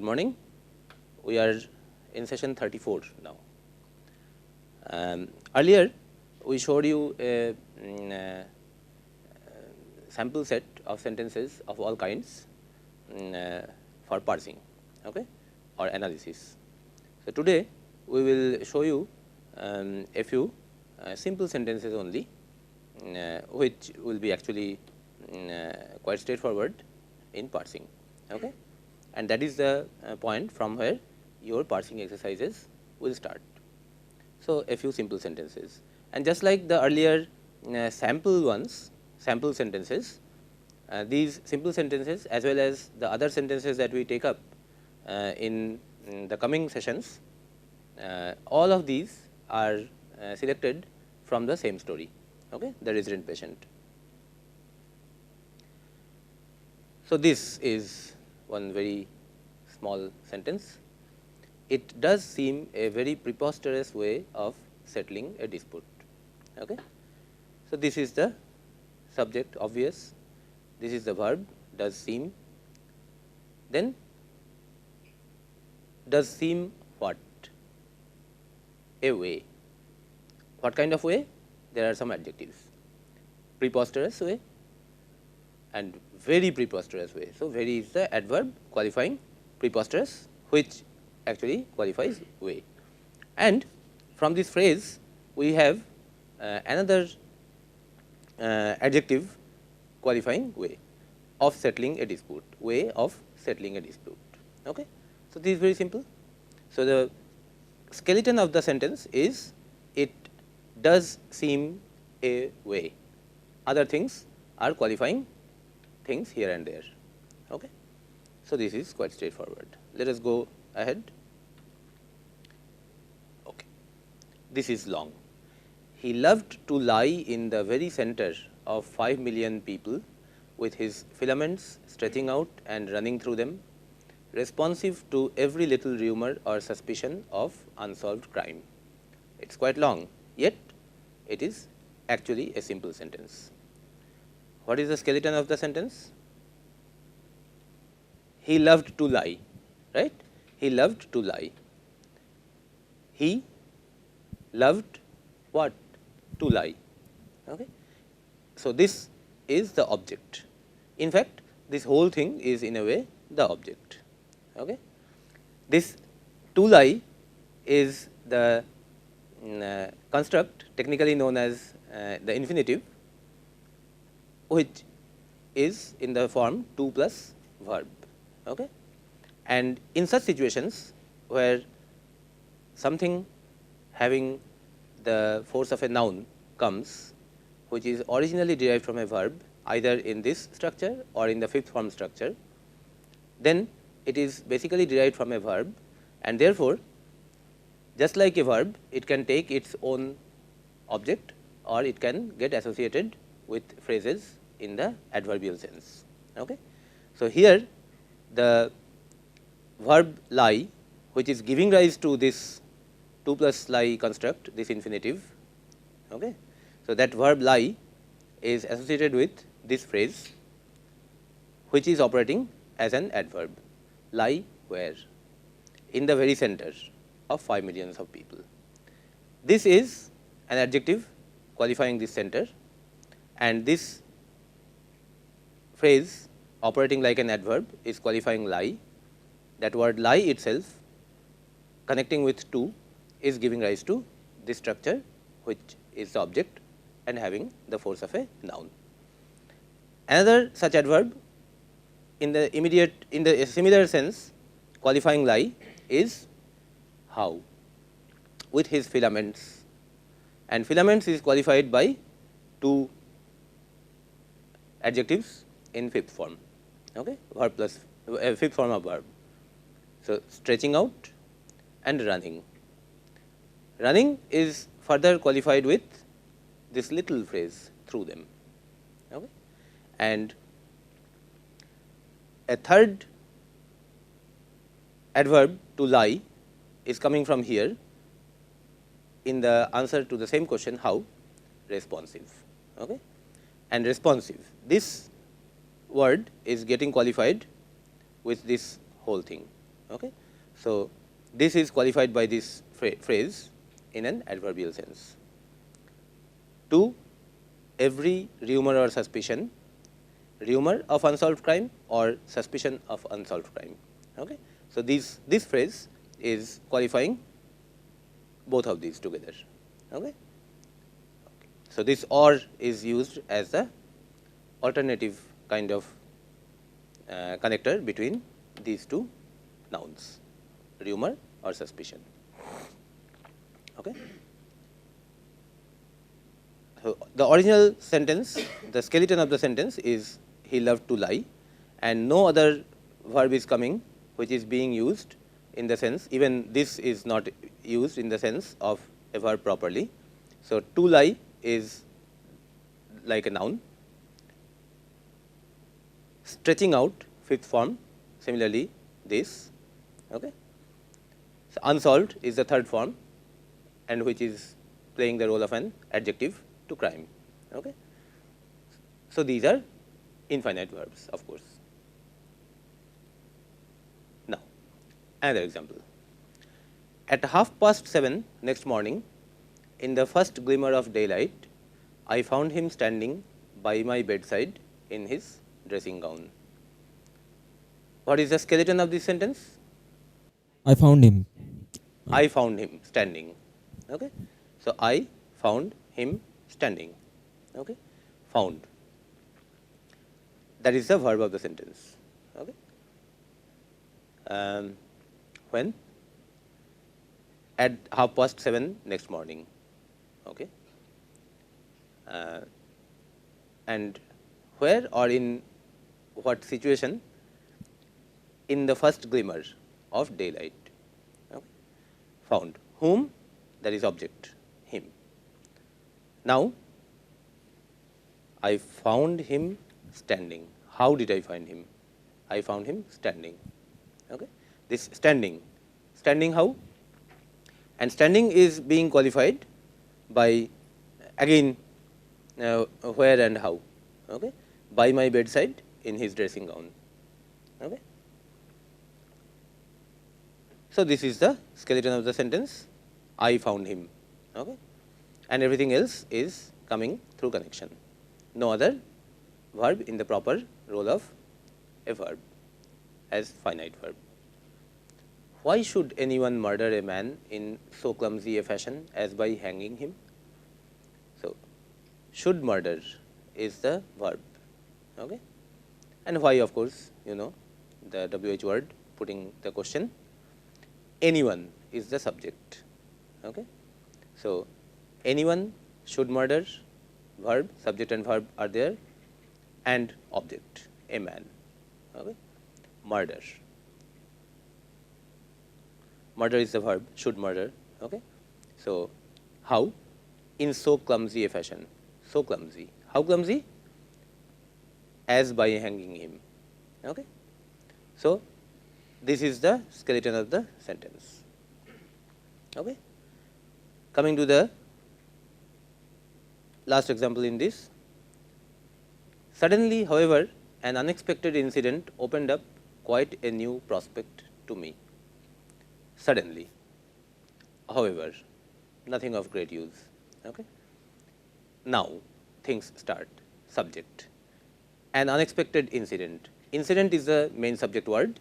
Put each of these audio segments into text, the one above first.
morning. We are in session 34 now. Earlier, we showed you a sample set of sentences of all kinds for parsing, okay, or analysis. So, today we will show you a few simple sentences only, which will be actually quite straightforward in parsing, okay, and that is the point from where your parsing exercises will start. So, a few simple sentences, and just like the earlier sample ones, sample sentences, these simple sentences as well as the other sentences that we take up in the coming sessions, all of these are selected from the same story, okay, the resident patient. So, this is one very small sentence. It does seem a very preposterous way of settling a dispute. Okay. So, this is the subject, obvious, this is the verb, does seem, then does seem what? A way. What kind of way? There are some adjectives, preposterous way and very preposterous way. So, very is the adverb qualifying preposterous, which actually qualifies way, and from this phrase we have another adjective qualifying way of settling a dispute, way of settling a dispute. Okay. So, this is very simple. So, the skeleton of the sentence is it does seem a way, other things are qualifying things here and there. Okay. So, this is quite straightforward. Let us go ahead. Okay. This is long. He loved to lie in the very center of 5 million people with his filaments stretching out and running through them, responsive to every little rumor or suspicion of unsolved crime. It is quite long, yet it is actually a simple sentence. What is the skeleton of the sentence? He loved to lie, right? He loved to lie. He loved what? To lie. Okay. So, this is the object. In fact, this whole thing is in a way the object. Okay. This to lie is the construct technically known as the infinitive, which is in the form to plus verb. Okay. And in such situations where something having the force of a noun comes, which is originally derived from a verb either in this structure or in the fifth form structure, then it is basically derived from a verb, and therefore, just like a verb, it can take its own object or it can get associated with phrases in the adverbial sense. Okay. So, here the verb lie, which is giving rise to this to plus lie construct, this infinitive. Okay. So, that verb lie is associated with this phrase, which is operating as an adverb, lie where? In the very center of 5 millions of people. This is an adjective qualifying this center, and this phrase operating like an adverb is qualifying lie. That word lie itself connecting with to is giving rise to this structure, which is the object and having the force of a noun. Another such adverb in the immediate, in the similar sense qualifying lie is how, with his filaments, and filaments is qualified by two adjectives in fifth form, okay, verb plus fifth form of verb. So, stretching out and running. Running is further qualified with this little phrase through them, okay. And a third adverb to lie is coming from here in the answer to the same question how, responsive, okay. And responsive, this word is getting qualified with this whole thing, Okay. So, this is qualified by this phrase in an adverbial sense. To every rumor or suspicion, rumor of unsolved crime or suspicion of unsolved crime. Okay. So, this phrase is qualifying both of these together. Okay. So, this or is used as the alternative kind of connector between these two nouns, rumor or suspicion. Okay. So, the original sentence, the skeleton of the sentence is he loved to lie, and no other verb is coming which is being used in the sense, even this is not used in the sense of a verb properly. So, to lie is like a noun. Stretching out, fifth form, similarly this. Okay. So, unsolved is the third form, and which is playing the role of an adjective to crime. Okay. So, these are infinite verbs, of course. Now, another example. At 7:30 next morning, in the first glimmer of daylight, I found him standing by my bedside in his dressing gown. What is the skeleton of this sentence? I found him. I found him standing. Okay. So, I found him standing. Okay. Found. That is the verb of the sentence. Okay. When? At 7:30 next morning. Okay. And where or in what situation? In the first glimmer of daylight. Okay. Found. Whom? That is object, him. Now, I found him standing. How did I find him? I found him standing. Okay. This standing. Standing how? And standing is being qualified by again where and how. Okay. By my bedside in his dressing gown. Okay. So, this is the skeleton of the sentence, I found him, okay, and everything else is coming through connection. No other verb in the proper role of a verb as finite verb. Why should anyone murder a man in so clumsy a fashion as by hanging him? So, should murder is the verb, okay, and why, of course, you know the WH word putting the question. Anyone is the subject. Okay. So, anyone should murder, verb, subject and verb are there, and object, a man. Okay. Murder. Murder is the verb, should murder. Okay. So, how? In so clumsy a fashion. So clumsy. How clumsy? As by hanging him. Okay. So, this is the skeleton of the sentence. Okay. Coming to the last example in this. Suddenly, however, an unexpected incident opened up quite a new prospect to me. Suddenly, however, nothing of great use. Okay. Now, things start. Subject. An unexpected incident. Incident is the main subject word,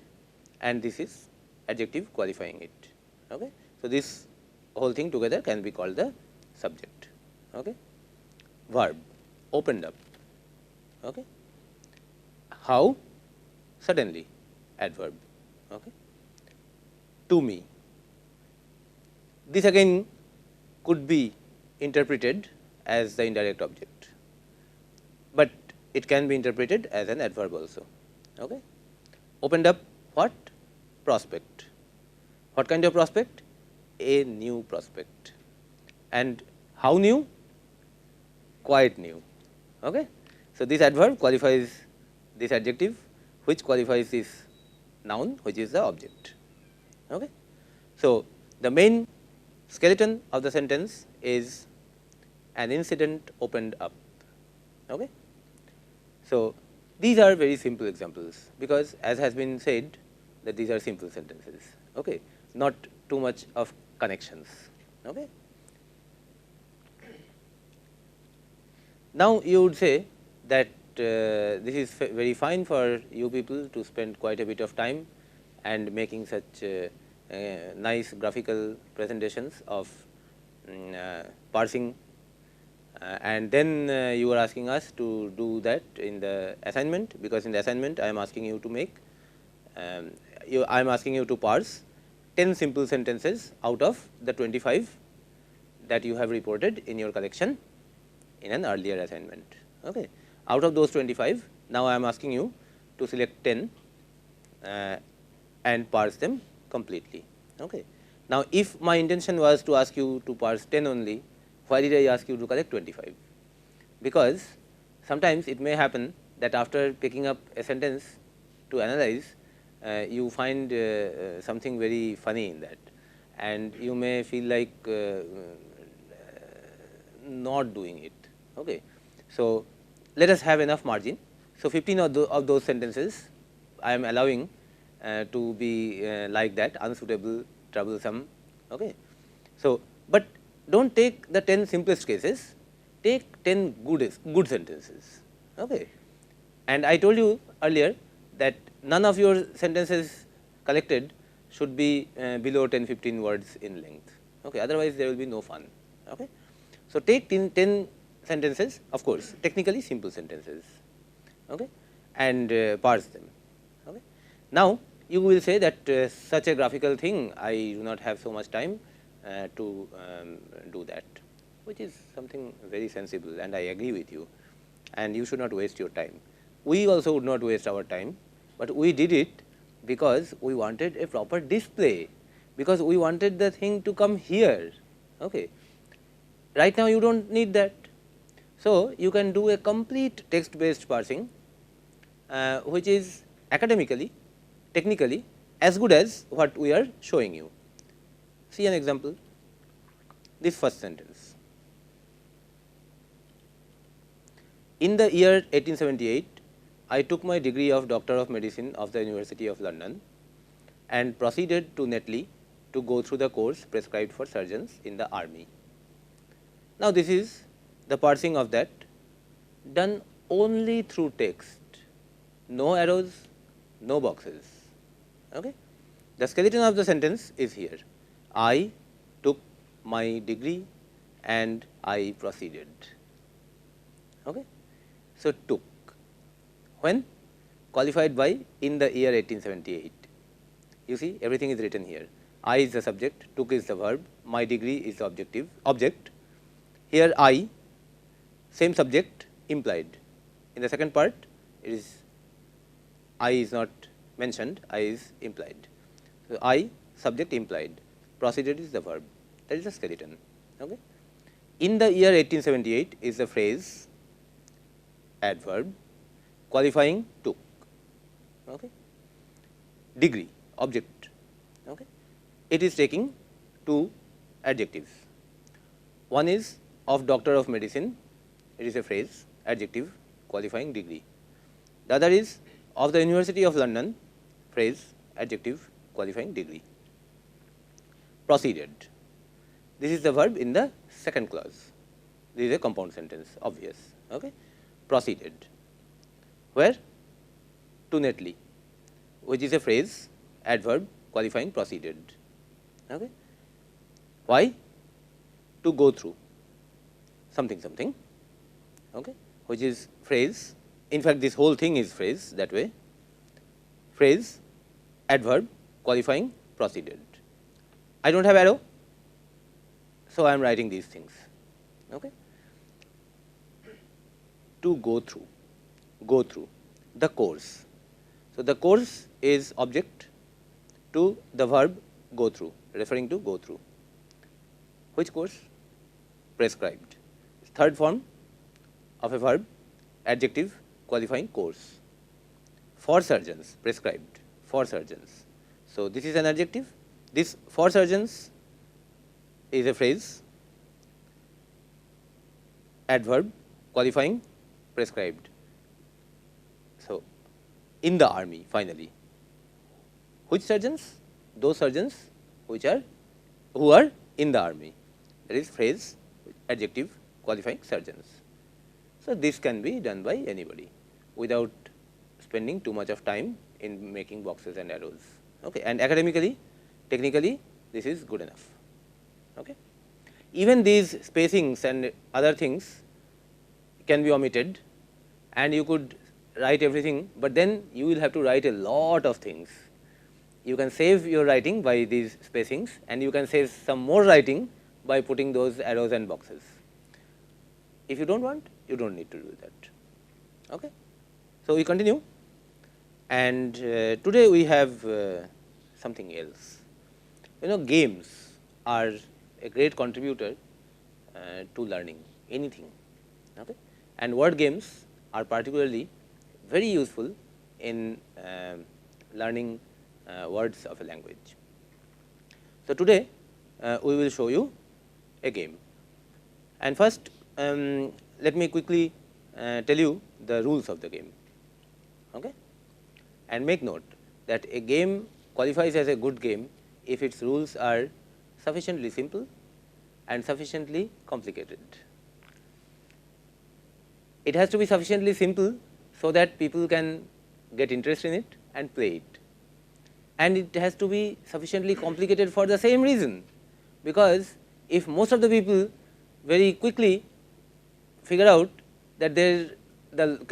and this is adjective qualifying it. Okay. So, this whole thing together can be called the subject. Okay. Verb, opened up. Okay. How? Suddenly, adverb. Okay. To me. This again could be interpreted as the indirect object, but it can be interpreted as an adverb also. Okay. Opened up what? Prospect. What kind of prospect? A new prospect. And how new? Quite new. Okay. So, this adverb qualifies this adjective, which qualifies this noun, which is the object. Okay. So, the main skeleton of the sentence is an incident opened up. Okay. So, these are very simple examples, because as has been said, that these are simple sentences, okay, not too much of connections. Okay. Now, you would say that this is very fine for you people to spend quite a bit of time and making such nice graphical presentations of parsing, and then you are asking us to do that in the assignment, because in the assignment I am asking you to make I am asking you to parse 10 simple sentences out of the 25 that you have reported in your collection in an earlier assignment. Okay. Out of those 25, now I am asking you to select 10 and parse them completely. Okay. Now, if my intention was to ask you to parse 10 only, why did I ask you to collect 25? Because sometimes it may happen that after picking up a sentence to analyze, you find something very funny in that, and you may feel like not doing it. Okay. So, let us have enough margin. So, 15 of those sentences I am allowing to be like that, unsuitable, troublesome. Okay. So, but do not take the 10 simplest cases, take 10 good sentences. Okay. And I told you earlier that none of your sentences collected should be below 10-15 words in length. Okay. Otherwise, there will be no fun. Okay. So, take 10 sentences, of course, technically simple sentences, okay, and parse them. Okay. Now, you will say that such a graphical thing, I do not have so much time to do that, which is something very sensible, and I agree with you, and you should not waste your time. We also would not waste our time, but we did it because we wanted a proper display, because we wanted the thing to come here. Okay. Right now, you do not need that. So, you can do a complete text based parsing, which is academically, technically as good as what we are showing you. See an example, this first sentence. In the year 1878, I took my degree of Doctor of Medicine of the University of London and proceeded to Netley to go through the course prescribed for surgeons in the army. Now, this is the parsing of that done only through text, no arrows, no boxes. Okay. The skeleton of the sentence is here. I took my degree and I proceeded. Okay. So, took, when? Qualified by in the year 1878. You see, everything is written here. I is the subject, took is the verb, my degree is the object. Here I, same subject implied. In the second part, it is I is not mentioned, I is implied. So, I subject implied, proceeded is the verb, that is the skeleton. Okay. In the year 1878 is the phrase adverb qualifying took. Okay. Degree, object. Okay. It is taking two adjectives. One is of Doctor of Medicine, it is a phrase, adjective qualifying degree. The other is of the University of London, phrase, adjective qualifying degree. Proceeded, this is the verb in the second clause, this is a compound sentence, obvious. Okay. Proceeded, where? To Netley, which is a phrase, adverb qualifying proceeded. Okay. Why? To go through something something, okay, which is phrase. In fact, this whole thing is phrase that way, phrase, adverb qualifying proceeded. I do not have arrow, so I am writing these things. Okay. To go through the course. So, the course is object to the verb go through, referring to go through. Which course? Prescribed. Third form of a verb, adjective qualifying course. For surgeons, prescribed, for surgeons. So, this is an adjective, this for surgeons is a phrase, adverb qualifying prescribed. So, in the army finally, Which surgeons? Those surgeons who are in the army. That is phrase, adjective qualifying surgeons. So, this can be done by anybody without spending too much of time in making boxes and arrows. Okay. And academically, technically, this is good enough. Okay. Even these spacings and other things can be omitted, and you could write everything, but then you will have to write a lot of things. You can save your writing by these spacings, and you can save some more writing by putting those arrows and boxes. If you do not want, you do not need to do that. Okay. So, we continue, and today we have something else. Games are a great contributor to learning anything. Okay. And word games are particularly very useful in learning words of a language. So, today we will show you a game, and first let me quickly tell you the rules of the game. Okay. And make note that a game qualifies as a good game if its rules are sufficiently simple and sufficiently complicated. It has to be sufficiently simple so that people can get interest in it and play it, and it has to be sufficiently complicated for the same reason, because if most of the people very quickly figure out that the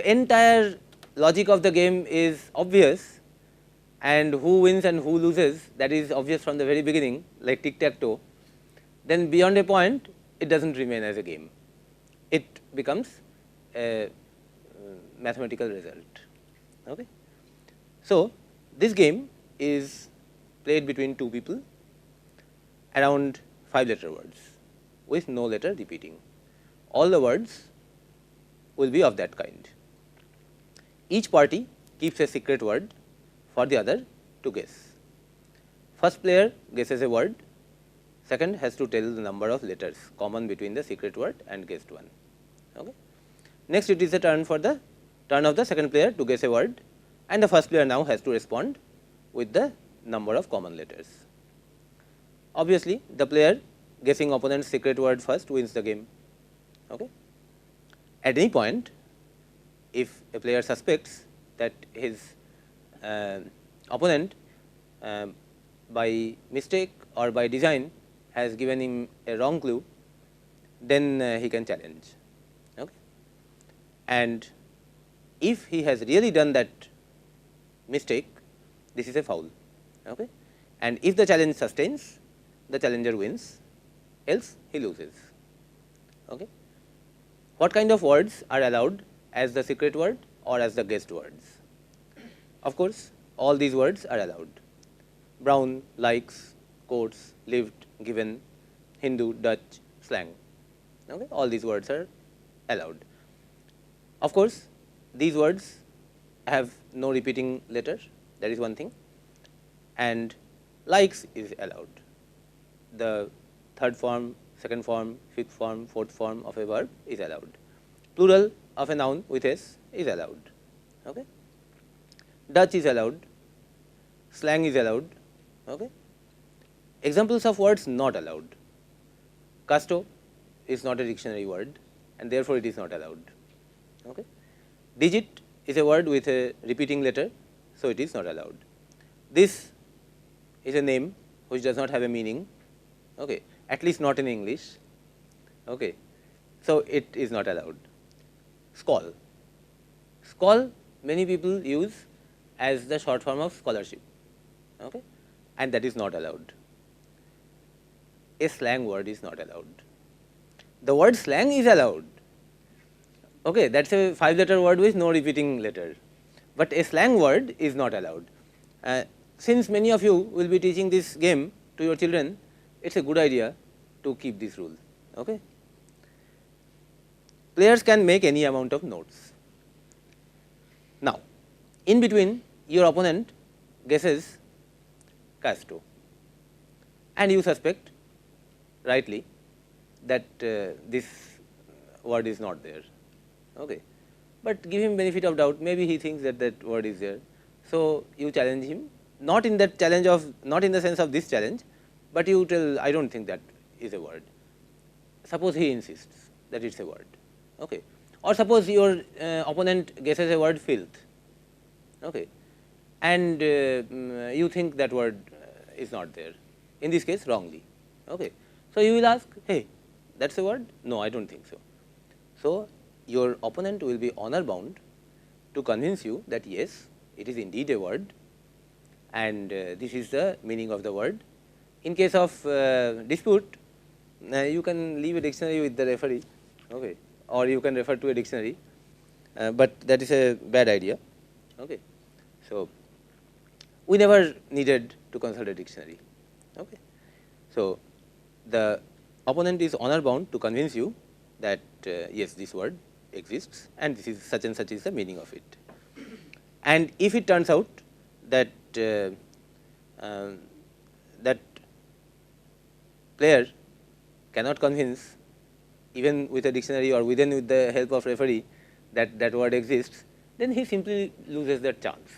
entire logic of the game is obvious, and who wins and who loses, that is obvious from the very beginning, like tic-tac-toe, then beyond a point it does not remain as a game. It becomes a mathematical result. Okay. So, this game is played between two people around 5-letter words with no letter repeating. All the words will be of that kind. Each party keeps a secret word for the other to guess. First player guesses a word, second has to tell the number of letters common between the secret word and guessed one. Okay. Next, it is the turn of the second player to guess a word, and the first player now has to respond with the number of common letters. Obviously, the player guessing opponent's secret word first wins the game. Okay. At any point, if a player suspects that his opponent by mistake or by design has given him a wrong clue, then he can challenge. Okay. And if he has really done that mistake, this is a foul. Okay. And if the challenge sustains, the challenger wins, else he loses. Okay. What kind of words are allowed as the secret word or as the guessed words? Of course, all these words are allowed. Brown, likes, quotes, lived, given, Hindu, Dutch, slang. Okay. All these words are allowed. Of course, these words have no repeating letter, that is one thing, and likes is allowed. The third form, second form, fifth form, fourth form of a verb is allowed. Plural of a noun with s is allowed. Okay. Dutch is allowed, slang is allowed. Okay. Examples of words not allowed. Casto is not a dictionary word, and therefore it is not allowed. Okay. Digit is a word with a repeating letter, so it is not allowed. This is a name which does not have a meaning, okay, at least not in English. Okay. So, it is not allowed. Schol. Schol many people use as the short form of scholarship, okay, and that is not allowed. A slang word is not allowed. The word slang is allowed. Okay, that is a 5-letter word with no repeating letter, but a slang word is not allowed. Since many of you will be teaching this game to your children, it is a good idea to keep this rule. Okay. Players can make any amount of notes. Now, in between your opponent guesses Casto, and you suspect rightly that this word is not there. Okay. But give him benefit of doubt, maybe he thinks that that word is there. So, you challenge him not in that challenge of, not in the sense of this challenge, but you tell I do not think that is a word. Suppose he insists that it is a word, okay. Or suppose your opponent guesses a word filth, okay, and you think that word is not there, in this case wrongly. Okay. So, you will ask, hey, that is a word? No, I do not think so. So, your opponent will be honor bound to convince you that yes, it is indeed a word, and this is the meaning of the word. In case of dispute, you can leave a dictionary with the referee, okay, or you can refer to a dictionary, but that is a bad idea. Okay. So, we never needed to consult a dictionary. Okay. So, the opponent is honor bound to convince you that yes, this word exists and this is such and such is the meaning of it. And if it turns out that that player cannot convince even with a dictionary or within with the help of referee that that word exists, then he simply loses that chance.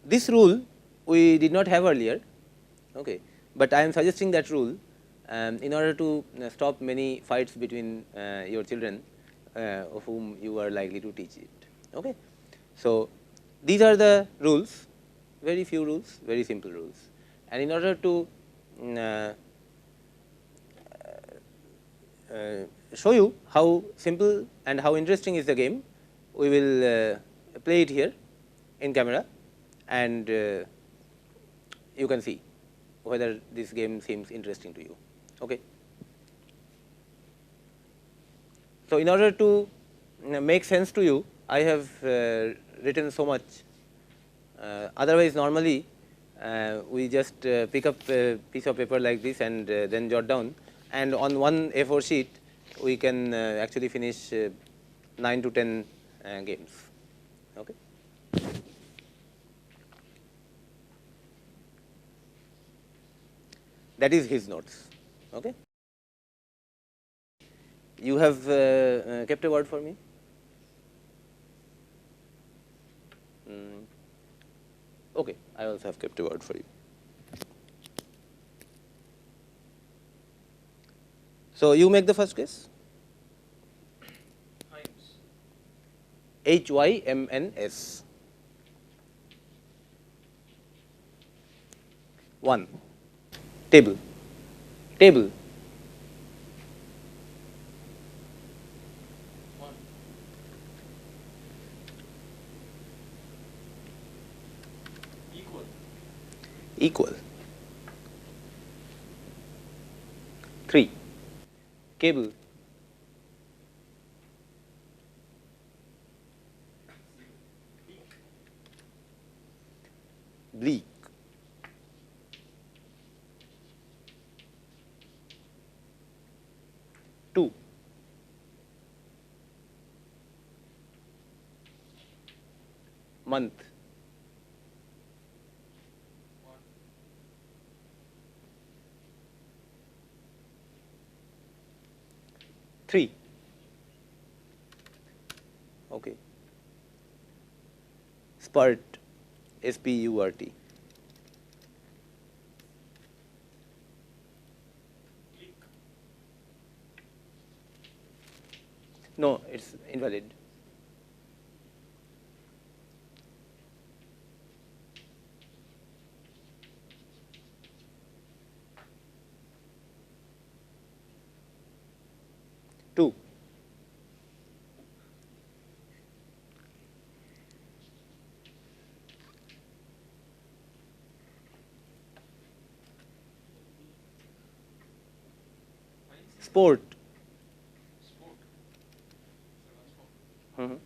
This rule we did not have earlier, okay, but I am suggesting that rule in order to stop many fights between your children of whom you are likely to teach it. Okay. So, these are the rules, very few rules, very simple rules, and in order to show you how simple and how interesting is the game, we will play it here in camera, and you can see whether this game seems interesting to you. Okay. So, in order to make sense to you, I have written so much. Otherwise, normally we just pick up a piece of paper like this and then jot down, and on one A4 sheet we can actually finish 9 to 10 games. Okay. That is his notes. Okay. You have kept a word for me? Okay, I also have kept a word for you. So, you make the first guess. Hymns. 1. Table. Table. Equal. 3. Cable. Bleak. 2. Month. 3. Okay. Spurt. SPURT. No, it's invalid. Two. Sport. Mhm.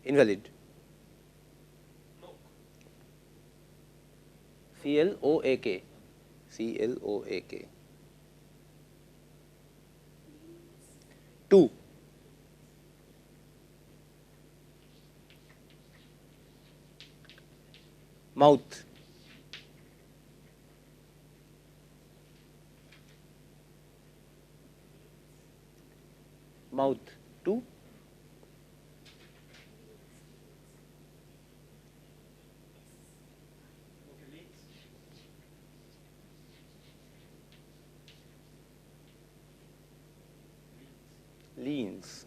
Invalid. CLOAK. CLOAK. 2. Mouth. Mouth. 2. Leans.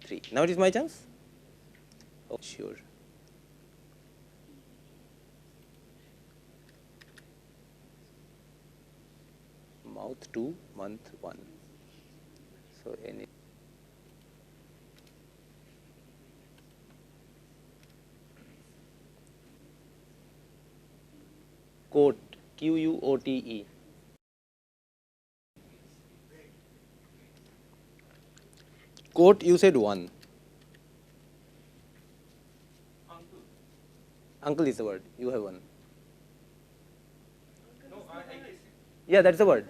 3. Now it is my chance? Oh, sure. Mouth 2, month 1. So any quote, Quote. Quote, you said 1. Uncle is the word. You have 1. Yeah, that's the word.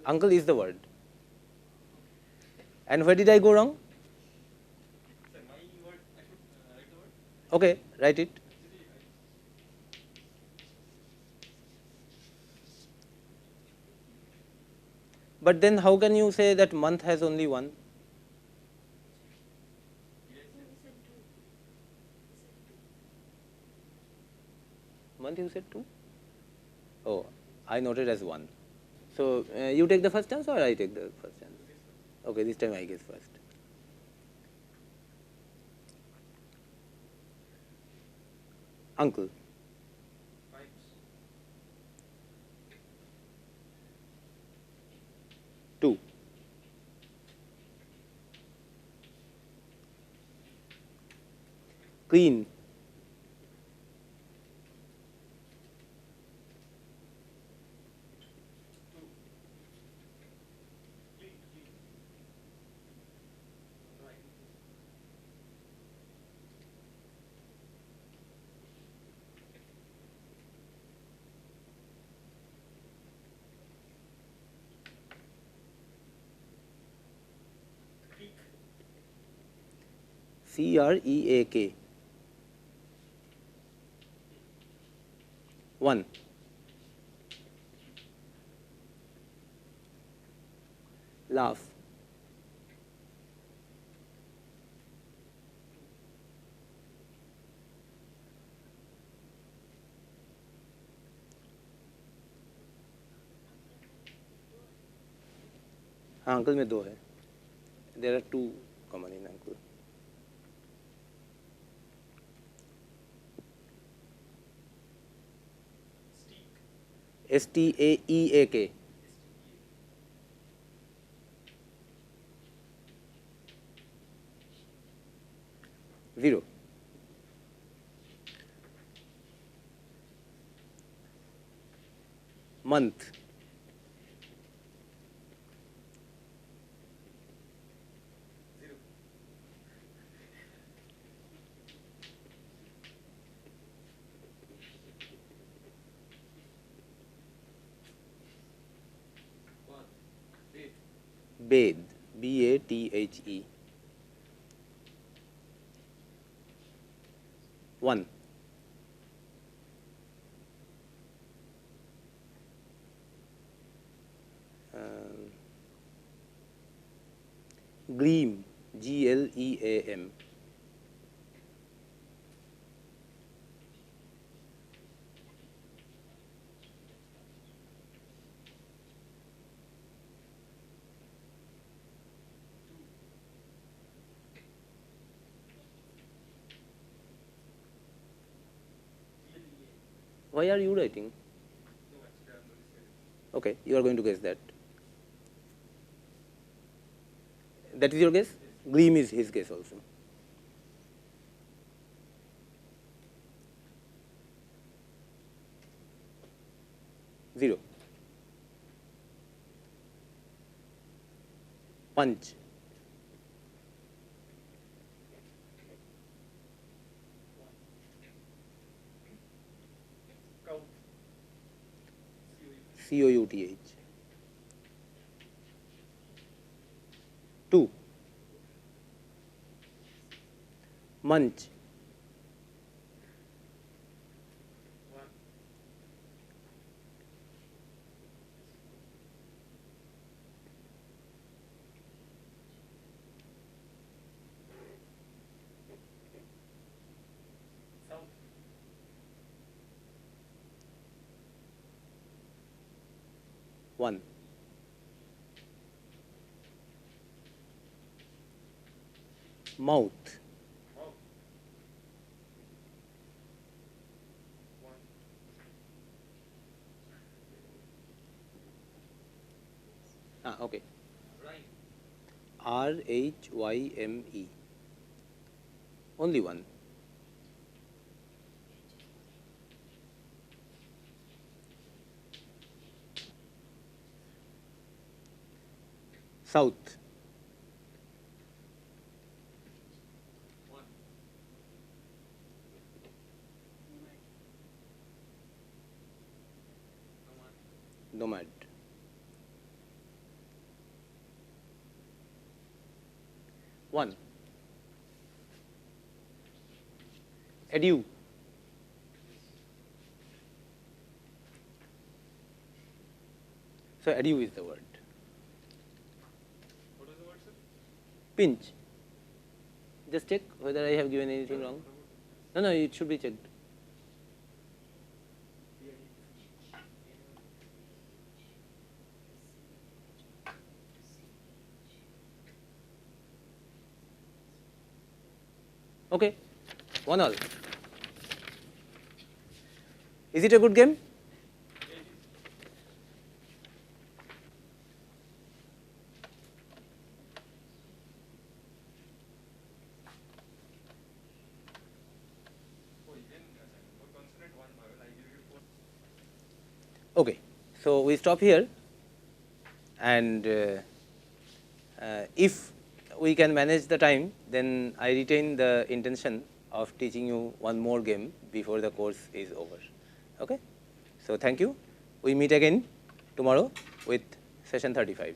Uncle is the word. And where did I go wrong? Okay, write it. But then how can you say that month has only 1? Month you said 2? Oh, I noted as 1. So you take the first chance or I take the first chance? Okay, this time I guess first. Uncle. 2. Clean. CREAK. 1. Laugh. हाँ uncle में 2 है. There are 2 common in uncle. STAEAK. 0. Month. 'Bathe. BATHE. 1. Um, Gleam. GLEAM. Why are you writing? Okay, you are going to guess that. That is your guess? Gleam is his guess also. Zero. Punch. COUTH. 2. Munch. 1. Mouth. 1. Okay. Rhyme. Only 1. South. 1. Nomad. 1. Edu. So edu is the word. What was the word, sir? Pinch. Just check whether I have given anything wrong. No, it should be checked. Okay, 1-1. Is it a good game? Okay, so we stop here, and if we can manage the time, then I retain the intention of teaching you one more game before the course is over. Okay, so thank you. We meet again tomorrow with session 35.